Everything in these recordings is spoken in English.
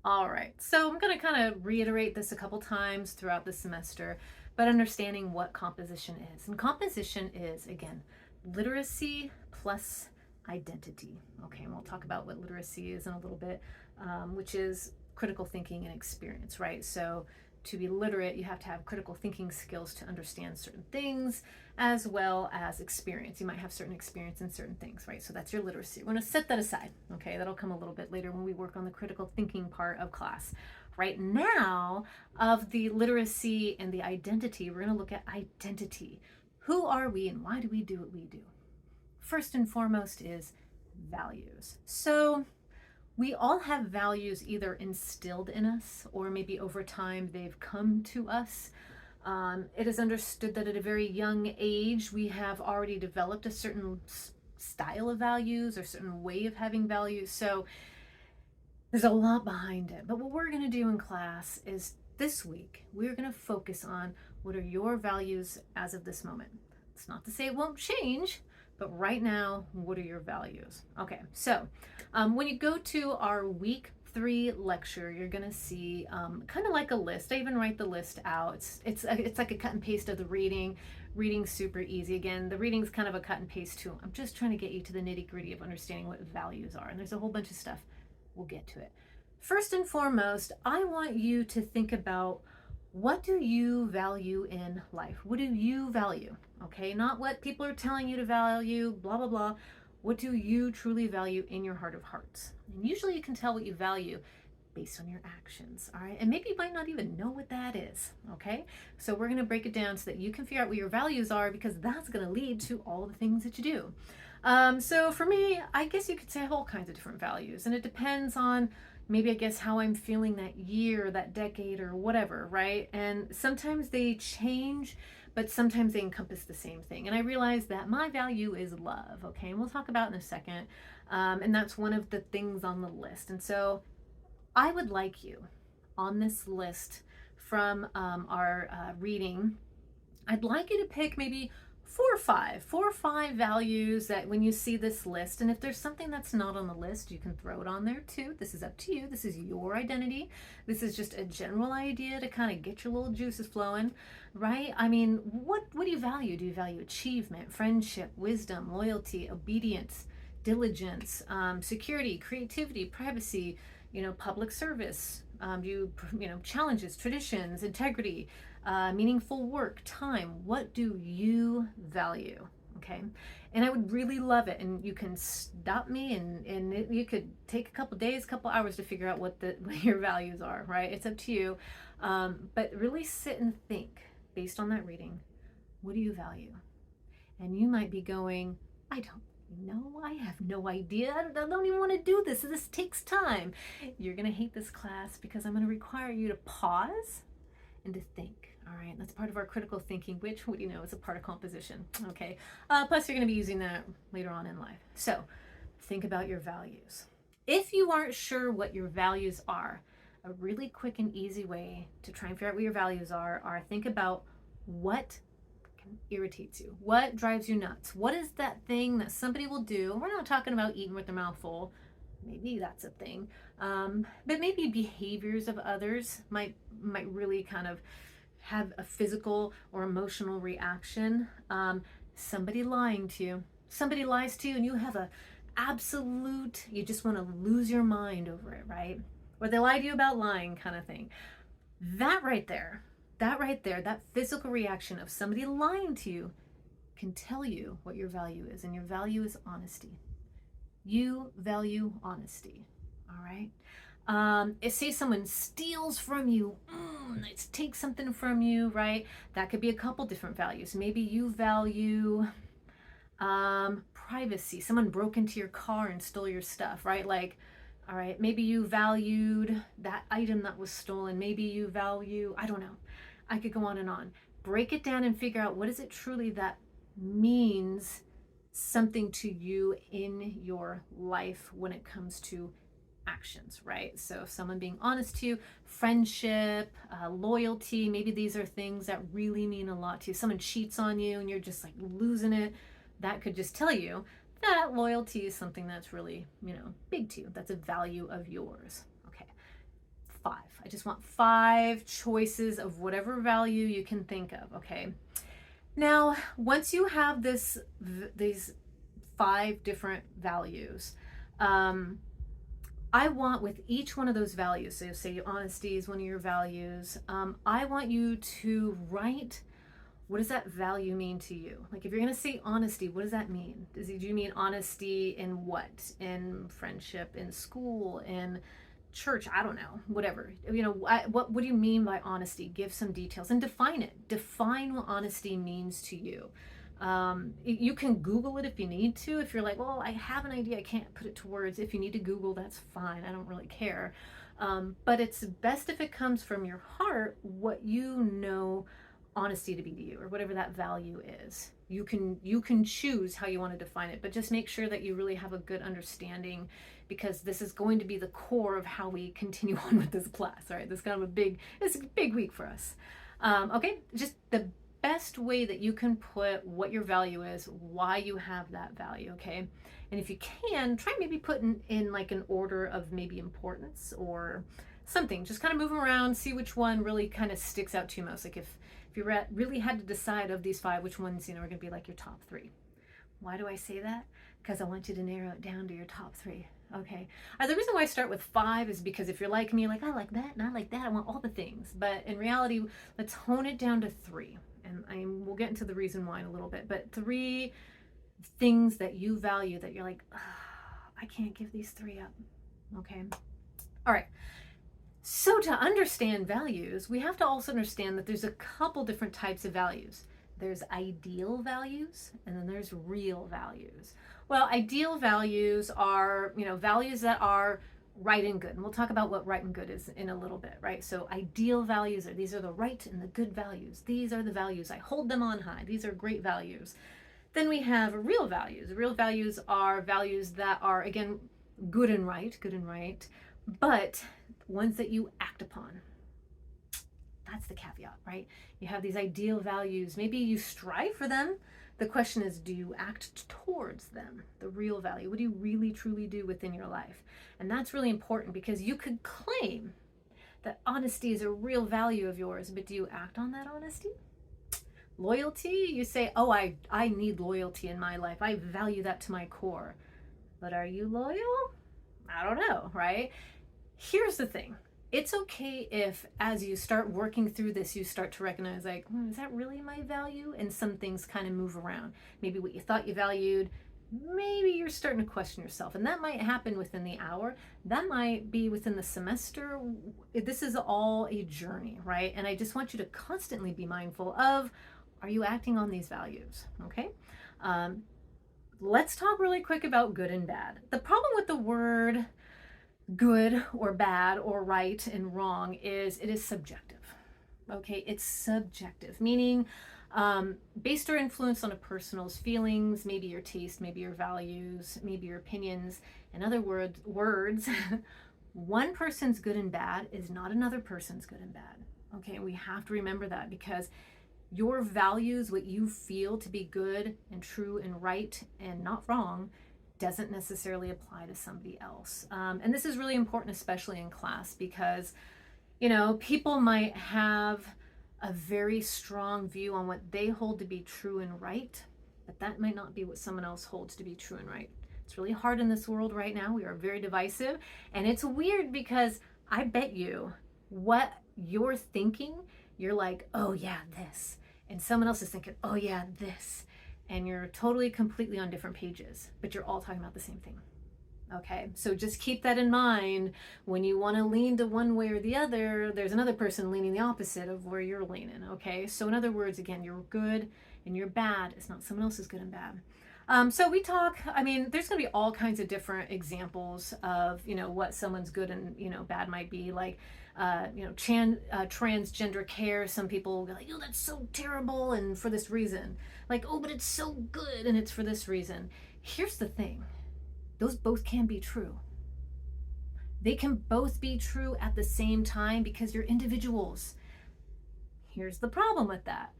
All right, so I'm going to kind of reiterate this a couple times throughout the semester, but understanding what composition is. And composition is, again, literacy plus identity. Okay, and we'll talk about what literacy is in a little bit, which is critical thinking and experience, right? So to be literate, you have to have critical thinking skills to understand certain things as well as experience. You might have certain experience in certain things, right? So that's your literacy. We're going to set that aside, okay? That'll come a little bit later when we work on the critical thinking part of class. Right now, of the literacy and the identity, we're going to look at identity. Who are we and why do we do what we do? First and foremost is values. So we all have values either instilled in us or maybe over time they've come to us. It is understood that at a very young age we have already developed a certain style of values or certain way of having values. So there's a lot behind it. But what we're going to do in class is this week we're going to focus on what are your values as of this moment. It's not to say it won't change, but right now, what are your values? Okay, so when you go to our week 3 lecture, you're gonna see kind of like a list. I even write the list out. It's like a cut and paste of the reading. Reading's super easy. Again, the reading's kind of a cut and paste too. I'm just trying to get you to the nitty gritty of understanding what values are, and there's a whole bunch of stuff. We'll get to it. First and foremost, I want you to think about what do you value in life? What do you value? Okay, not what people are telling you to value, blah, blah, blah. What do you truly value in your heart of hearts? And usually you can tell what you value based on your actions, all right? And maybe you might not even know what that is, okay? So we're gonna break it down so that you can figure out what your values are because that's gonna lead to all the things that you do. So for me, I guess you could say all kinds of different values, and it depends on maybe I guess how I'm feeling that year, that decade, or whatever, right? And sometimes they change, but sometimes they encompass the same thing. And I realize that my value is love, okay? And we'll talk about in a second. And that's one of the things on the list. And so I would like you on this list from our reading, I'd like you to pick maybe four or five values that when you see this list, and if there's something that's not on the list, you can throw it on there too. This is up to you. This is your identity. This is just a general idea to kind of get your little juices flowing, right? I mean, what do you value? Do you value achievement, friendship, wisdom, loyalty, obedience, diligence, security, creativity, privacy, public service? Challenges, traditions, integrity, meaningful work, time. What do you value? Okay. And I would really love it. And you can stop me and you could take a couple days, couple hours to figure out what your values are, right? It's up to you. But really sit and think based on that reading. What do you value? And you might be going, I don't know. I have no idea. I don't even want to do this. This takes time. You're going to hate this class because I'm going to require you to pause and to think. All right, that's part of our critical thinking, which, what do you know, is a part of composition. Okay, plus you're going to be using that later on in life. So think about your values. If you aren't sure what your values are, a really quick and easy way to try and figure out what your values are think about what irritates you, what drives you nuts, what is that thing that somebody will do. We're not talking about eating with their mouth full, maybe that's a thing, but maybe behaviors of others might really kind of have a physical or emotional reaction. Somebody lying to you, somebody lies to you and you have a absolute, you just want to lose your mind over it, right? Or they lie to you about lying, kind of thing. That right there, that physical reaction of somebody lying to you can tell you what your value is, and your value is honesty. You value honesty, all right? If say someone steals from you, takes something from you, right? That could be a couple different values. Maybe you value privacy. Someone broke into your car and stole your stuff, right? Like, all right, maybe you valued that item that was stolen. Maybe you value, I don't know. I could go on and on. Break it down and figure out what is it truly that means something to you in your life when it comes to actions, right? So if someone being honest to you, friendship, loyalty, maybe these are things that really mean a lot to you. Someone cheats on you and you're just like losing it. That could just tell you that loyalty is something that's really, big to you. That's a value of yours. Okay. 5. I just want 5 choices of whatever value you can think of, okay? Now, once you have these 5 different values, I want with each one of those values, so say honesty is one of your values, I want you to write, what does that value mean to you? Like if you're going to say honesty, what does that mean? Do you mean honesty in what? In friendship, in school, in church? I don't know, whatever. What do you mean by honesty? Give some details and define it. Define what honesty means to you. You can Google it if you need to. If you're like, well, I have an idea, I can't put it to words. If you need to Google, that's fine. I don't really care. But it's best if it comes from your heart, what you know honesty to be to you, or whatever that value is. You can choose how you want to define it, but just make sure that you really have a good understanding, because this is going to be the core of how we continue on with this class. All right, this is kind of it's a big week for us. Okay, just the best way that you can put what your value is, why you have that value, okay? And if you can, try maybe putting in like an order of maybe importance or something. Just kind of move them around, see which one really kind of sticks out to you most. Like if you really had to decide of these 5, which ones, are going to be like your top 3. Why do I say that? Because I want you to narrow it down to your top 3. Okay. The reason why I start with 5 is because if you're like me, like I like that and I like that, I want all the things. But in reality, let's hone it down to 3. And we'll get into the reason why in a little bit, but 3 things that you value that you're like, I can't give these 3 up. Okay. All right. So to understand values, we have to also understand that there's a couple different types of values. There's ideal values and then there's real values. Well, ideal values are, values that are right and good. And we'll talk about what right and good is in a little bit, right? So ideal values these are the right and the good values. These are the values. I hold them on high. These are great values. Then we have real values. Real values are values that are, again, good and right, but ones that you act upon. That's the caveat, right? You have these ideal values. Maybe you strive for them. The question is, do you act towards them? The real value. What do you really, truly do within your life? And that's really important, because you could claim that honesty is a real value of yours, but do you act on that honesty? Loyalty, you say, oh, I need loyalty in my life. I value that to my core. But are you loyal? I don't know, right? Here's the thing. It's okay if, as you start working through this, you start to recognize like, is that really my value? And some things kind of move around. Maybe what you thought you valued, maybe you're starting to question yourself. And that might happen within the hour. That might be within the semester. This is all a journey, right? And I just want you to constantly be mindful of, are you acting on these values? Okay. Let's talk really quick about good and bad. The problem with the word good or bad or right and wrong is it is subjective. Okay, it's subjective, meaning based or influenced on a person's feelings, maybe your taste, maybe your values, maybe your opinions. In other words, one person's good and bad is not another person's good and bad. Okay, we have to remember that, because your values, what you feel to be good and true and right and not wrong, doesn't necessarily apply to somebody else. And this is really important, especially in class, because, people might have a very strong view on what they hold to be true and right, but that might not be what someone else holds to be true and right. It's really hard in this world right now. We are very divisive, and it's weird because I bet you what you're thinking, you're like, oh yeah, this. And someone else is thinking, oh yeah, this. And you're totally, completely on different pages, but you're all talking about the same thing. Okay, so just keep that in mind. When you want to lean to one way or the other, there's another person leaning the opposite of where you're leaning. Okay, so in other words, again, you're good and you're bad. It's not someone else's good and bad. So we talk, there's going to be all kinds of different examples of, what someone's good and, bad might be. Like, transgender care. Some people will be like, oh, that's so terrible, and for this reason. Like, oh, but it's so good, and it's for this reason. Here's the thing. Those both can be true. They can both be true at the same time, because you're individuals. Here's the problem with that.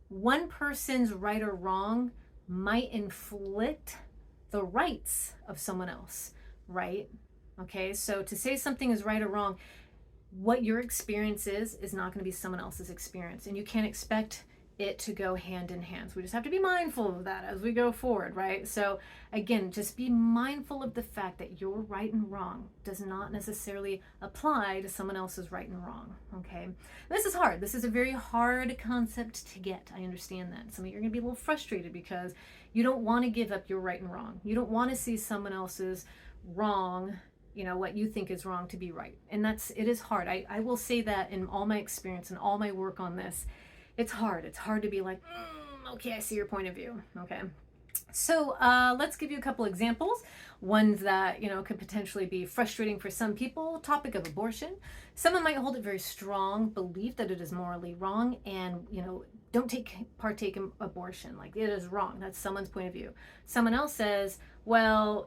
One person's right or wrong might inflict the rights of someone else, right? Okay, so to say something is right or wrong, what your experience is not going to be someone else's experience, and you can't expect it to go hand in hand. So we just have to be mindful of that as we go forward, right? So again, just be mindful of the fact that your right and wrong does not necessarily apply to someone else's right and wrong. Okay, and this is hard. This is a very hard concept to get. I understand that some of you are going to be a little frustrated because you don't want to give up your right and wrong. You don't want to see someone else's wrong, what you think is wrong, to be right. And it is hard. I will say that in all my experience and all my work on this, it's hard. It's hard to be like, okay, I see your point of view. Okay. So let's give you a couple examples. Ones that, could potentially be frustrating for some people. Topic of abortion. Someone might hold a very strong belief that it is morally wrong and, don't partake in abortion. Like, it is wrong. That's someone's point of view. Someone else says, well,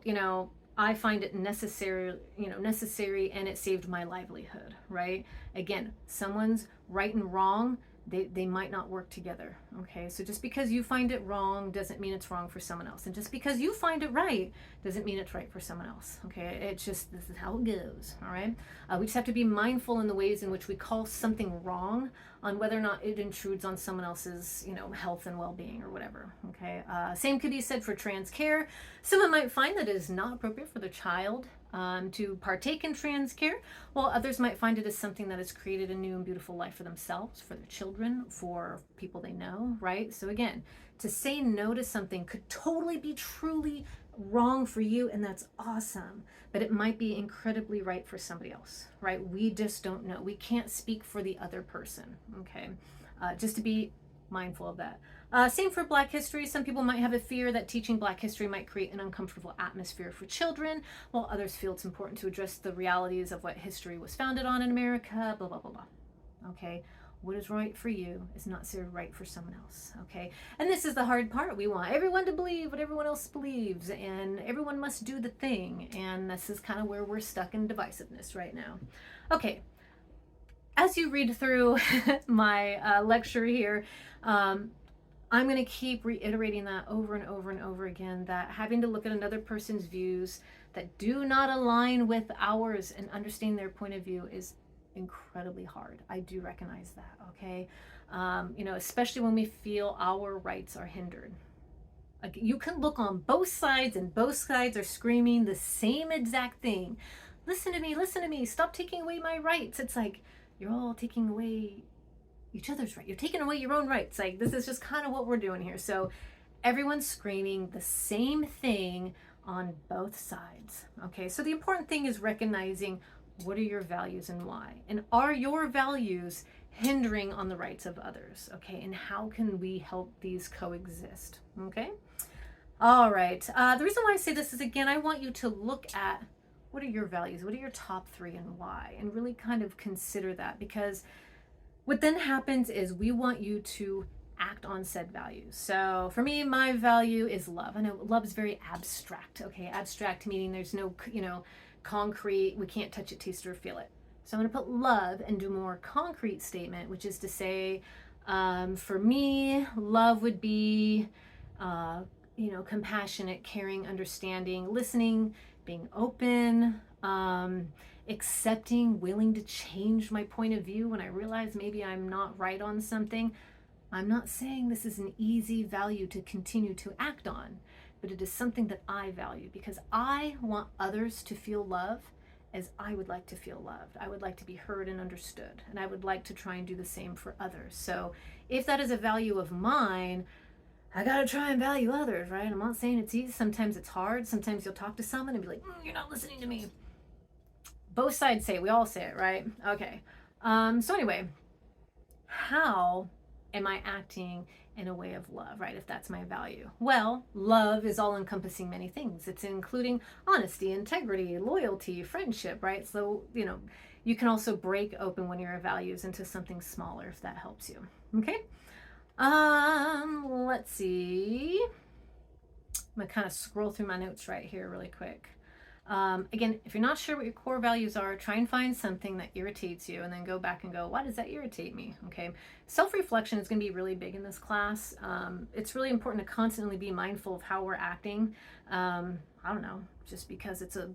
I find it necessary and it saved my livelihood, right? Again, someone's right and wrong, they might not work together. Okay, so just because you find it wrong doesn't mean it's wrong for someone else, and just because you find it right doesn't mean it's right for someone else. Okay, it's just, this is how it goes. All right, we just have to be mindful in the ways in which we call something wrong on whether or not it intrudes on someone else's health and well-being or whatever. Okay, same could be said for trans care. Someone might find that it is not appropriate for the child to partake in trans care, while others might find it as something that has created a new and beautiful life for themselves, for their children, for people they know, right? So again, to say no to something could totally be truly wrong for you, and that's awesome, but it might be incredibly right for somebody else, right? We just don't know. We can't speak for the other person. Okay, just to be mindful of that. Same for Black history. Some people might have a fear that teaching Black history might create an uncomfortable atmosphere for children, while others feel it's important to address the realities of what history was founded on in America, blah, blah, blah, blah. Okay, what is right for you is not so right for someone else. Okay, and this is the hard part. We want everyone to believe what everyone else believes, and everyone must do the thing, and this is kind of where we're stuck in divisiveness right now. Okay, as you read through my lecture here, I'm going to keep reiterating that over and over and over again, that having to look at another person's views that do not align with ours and understanding their point of view is incredibly hard. I do recognize that, okay? Especially when we feel our rights are hindered. Like, you can look on both sides and both sides are screaming the same exact thing. Listen to me, stop taking away my rights. It's like, you're all taking away each other's right. You're taking away your own rights. Like, this is just kind of what we're doing here. So everyone's screaming the same thing on both sides. Okay, so the important thing is recognizing what are your values and why, and are your values hindering on the rights of others? Okay, and how can we help these coexist? Okay, all right. The reason why I say this is, again, I want you to look at what are your values, what are your top three, and why, and really kind of consider that, because what then happens is we want you to act on said values. So for me, my value is love. I know love is very abstract. Okay, abstract meaning there's no, concrete, we can't touch it, taste, or feel it. So I'm going to put love and do a more concrete statement, which is to say, for me, love would be, compassionate, caring, understanding, listening, being open, accepting, willing to change my point of view when I realize maybe I'm not right on something. I'm not saying this is an easy value to continue to act on, but it is something that I value because I want others to feel love as I would like to feel loved. I would like to be heard and understood, and I would like to try and do the same for others. So if that is a value of mine, I gotta try and value others, right? I'm not saying it's easy. Sometimes it's hard. Sometimes you'll talk to someone and be like, you're not listening to me. Both sides say it. We all say it, right? Okay. So anyway, how am I acting in a way of love, right? If that's my value. Well, love is all encompassing many things. It's including honesty, integrity, loyalty, friendship, right? So, you can also break open one of your values into something smaller if that helps you. Okay. Let's see. I'm gonna kind of scroll through my notes right here really quick. Again, if you're not sure what your core values are, try and find something that irritates you and then go back and go, why does that irritate me? Okay. Self-reflection is going to be really big in this class. It's really important to constantly be mindful of how we're acting. I don't know, just because it's a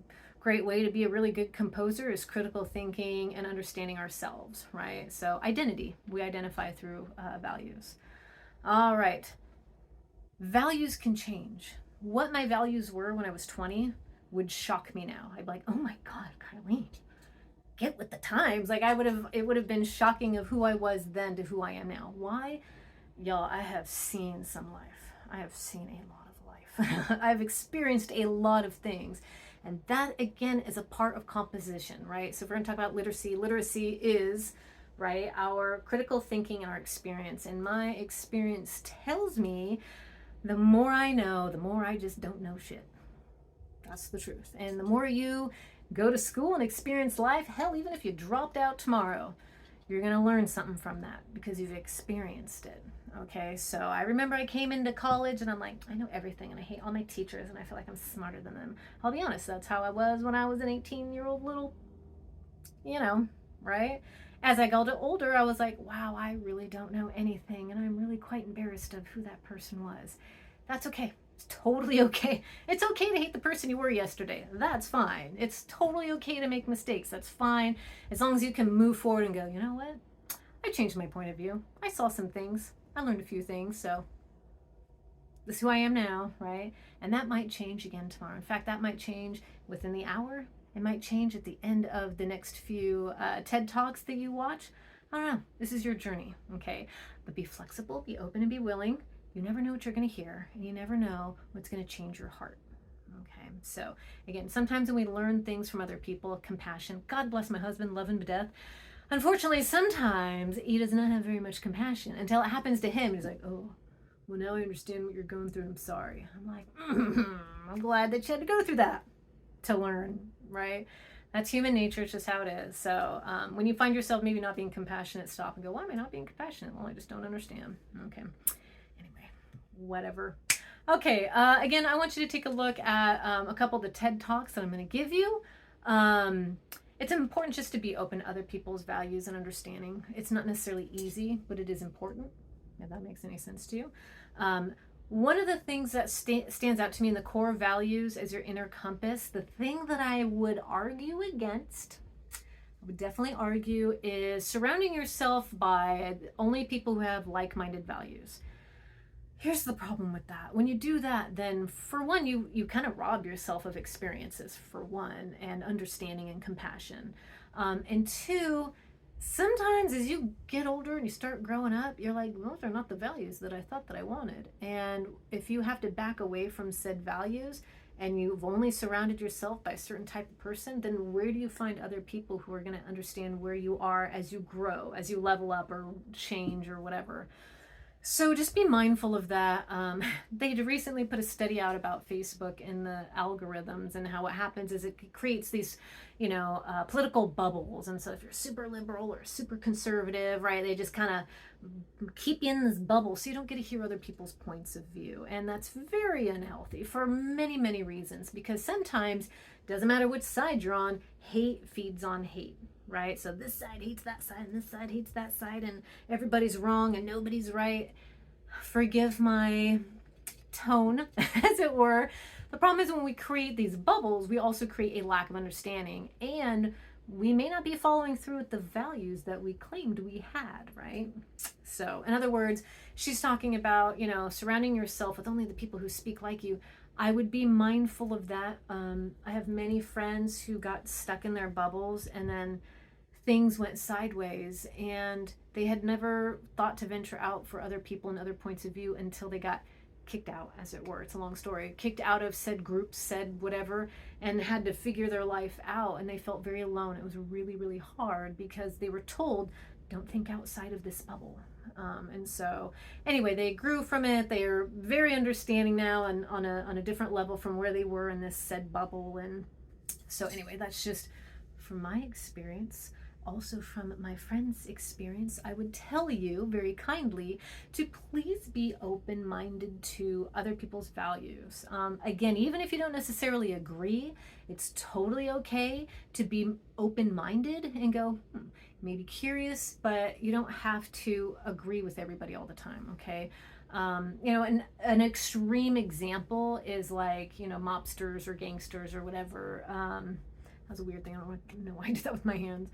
great way to be a really good composer is critical thinking and understanding ourselves, right? So identity, we identify through values. All right. Values can change. What my values were when I was 20 would shock me now. I'd be like, oh my God, Kylene, get with the times. Like it would have been shocking of who I was then to who I am now. Why? Y'all, I have seen some life. I have seen a lot of life. I've experienced a lot of things. And that again is a part of composition, right? So if we're gonna talk about literacy, literacy is, right, our critical thinking and our experience. And my experience tells me the more I know, the more I just don't know shit. That's the truth. And the more you go to school and experience life, hell, even if you dropped out tomorrow, you're going to learn something from that because you've experienced it. Okay, so I remember I came into college and I'm like, I know everything and I hate all my teachers and I feel like I'm smarter than them. I'll be honest, that's how I was when I was an 18-year-old little, right? As I got older, I was like, wow, I really don't know anything and I'm really quite embarrassed of who that person was. That's okay. It's totally okay. It's okay to hate the person you were yesterday. That's fine. It's totally okay to make mistakes. That's fine. As long as you can move forward and go, you know what? I changed my point of view. I saw some things. I learned a few things. So this is who I am now, right? And that might change again tomorrow. In fact, that might change within the hour. It might change at the end of the next few TED Talks that you watch. I don't know. This is your journey, okay? But be flexible, be open, and be willing. You never know what you're going to hear, and you never know what's going to change your heart. Okay, so again, sometimes when we learn things from other people, compassion, God bless my husband, love him to death. Unfortunately, sometimes he does not have very much compassion until it happens to him. He's like, oh, well, now I understand what you're going through. I'm sorry. I'm like, I'm glad that you had to go through that to learn, right? That's human nature. It's just how it is. So when you find yourself maybe not being compassionate, stop and go, why am I not being compassionate? Well, I just don't understand. Okay. Anyway, whatever. Okay. Again, I want you to take a look at a couple of the TED Talks that I'm going to give you. It's important just to be open to other people's values and understanding. It's not necessarily easy, but it is important, if that makes any sense to you. One of the things that stands out to me in the core values as your inner compass, the thing that I would argue against, I would definitely argue, is surrounding yourself by only people who have like-minded values. Here's the problem with that. When you do that, then for one, you kind of rob yourself of experiences, for one, and understanding and compassion. And two, sometimes as you get older and you start growing up, you're like, those are not the values that I thought that I wanted. And if you have to back away from said values and you've only surrounded yourself by a certain type of person, then where do you find other people who are going to understand where you are as you grow, as you level up or change or whatever? So just be mindful of that. They recently put a study out about Facebook and the algorithms, and how what happens is it creates these, political bubbles. And so if you're super liberal or super conservative, right, they just kind of keep you in this bubble so you don't get to hear other people's points of view. And that's very unhealthy for many, many reasons, because sometimes, doesn't matter which side you're on, hate feeds on hate. Right? So this side hates that side and this side hates that side and everybody's wrong and nobody's right. Forgive my tone, as it were. The problem is when we create these bubbles, we also create a lack of understanding, and we may not be following through with the values that we claimed we had, right? So in other words, she's talking about, surrounding yourself with only the people who speak like you. I would be mindful of that. I have many friends who got stuck in their bubbles and then things went sideways and they had never thought to venture out for other people and other points of view until they got kicked out, as it were. It's a long story. Kicked out of said groups, said whatever, and had to figure their life out. And they felt very alone. It was really, really hard because they were told, don't think outside of this bubble. And so anyway, they grew from it. They are very understanding now and on a different level from where they were in this said bubble. And so anyway, that's just from my experience. Also from my friend's experience, I would tell you very kindly to please be open-minded to other people's values. Again, even if you don't necessarily agree, it's totally okay to be open-minded and go, maybe curious, but you don't have to agree with everybody all the time, okay? An extreme example is like, mobsters or gangsters or whatever. That's a weird thing. I don't know why I do that with my hands.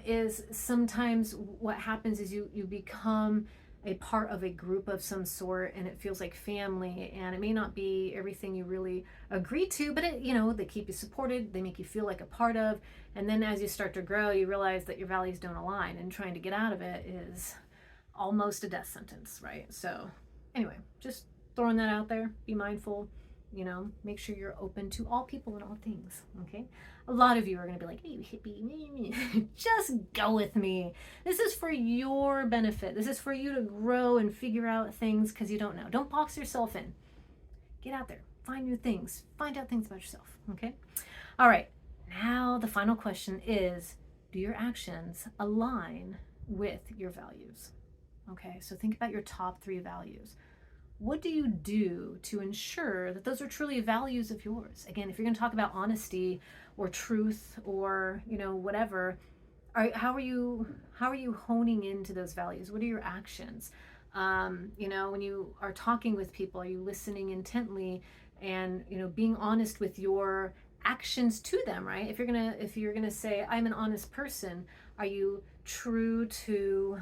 Is sometimes what happens is you become a part of a group of some sort, and it feels like family, and it may not be everything you really agree to, but they keep you supported, they make you feel like a part of. And then as you start to grow, you realize that your values don't align, and trying to get out of it is almost a death sentence, right? So anyway, just throwing that out there. Be mindful, make sure you're open to all people and all things. Okay, a lot of you are going to be like, hey, hippie, just go with me. This is for your benefit. This is for you to grow and figure out things, because you don't know. Don't box yourself in. Get out there, find new things, find out things about yourself. Okay, all right, now the final question is, do your actions align with your values? Okay, so think about your top 3 values. What do you do to ensure that those are truly values of yours? Again, if you're going to talk about honesty or truth or whatever, how are you honing into those values? What are your actions? When you are talking with people, are you listening intently and being honest with your actions to them? Right? If you're gonna say, I'm an honest person, are you true to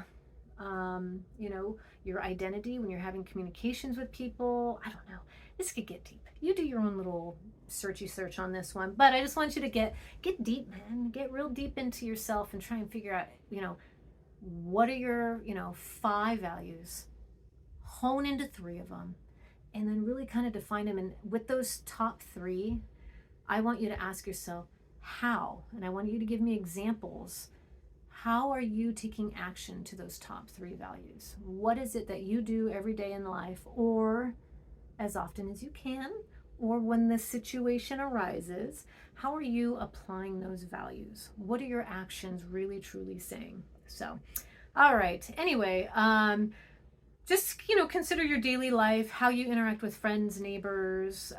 your identity when you're having communications with people? I don't know. This could get deep. You do your own little search on this one, but I just want you to get deep, man. Get real deep into yourself and try and figure out, what are your, 5 values. Hone into 3 of them, and then really kind of define them. And with those top 3, I want you to ask yourself how, and I want you to give me examples. How are you taking action to those top 3 values? What is it that you do every day in life, or as often as you can, or when the situation arises? How are you applying those values? What are your actions really truly saying? So, all right. Anyway, just consider your daily life, how you interact with friends, neighbors,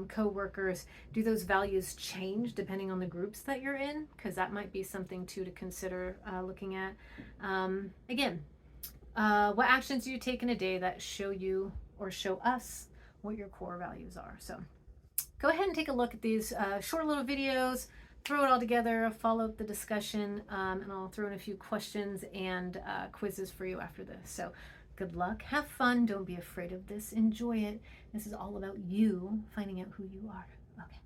co-workers. Do those values change depending on the groups that you're in? Because that might be something too to consider looking at. Again, what actions do you take in a day that show you or show us what your core values are? So go ahead and take a look at these short little videos, throw it all together, follow up the discussion, and I'll throw in a few questions and quizzes for you after this. So good luck, have fun, don't be afraid of this, enjoy it. This is all about you finding out who you are. Okay.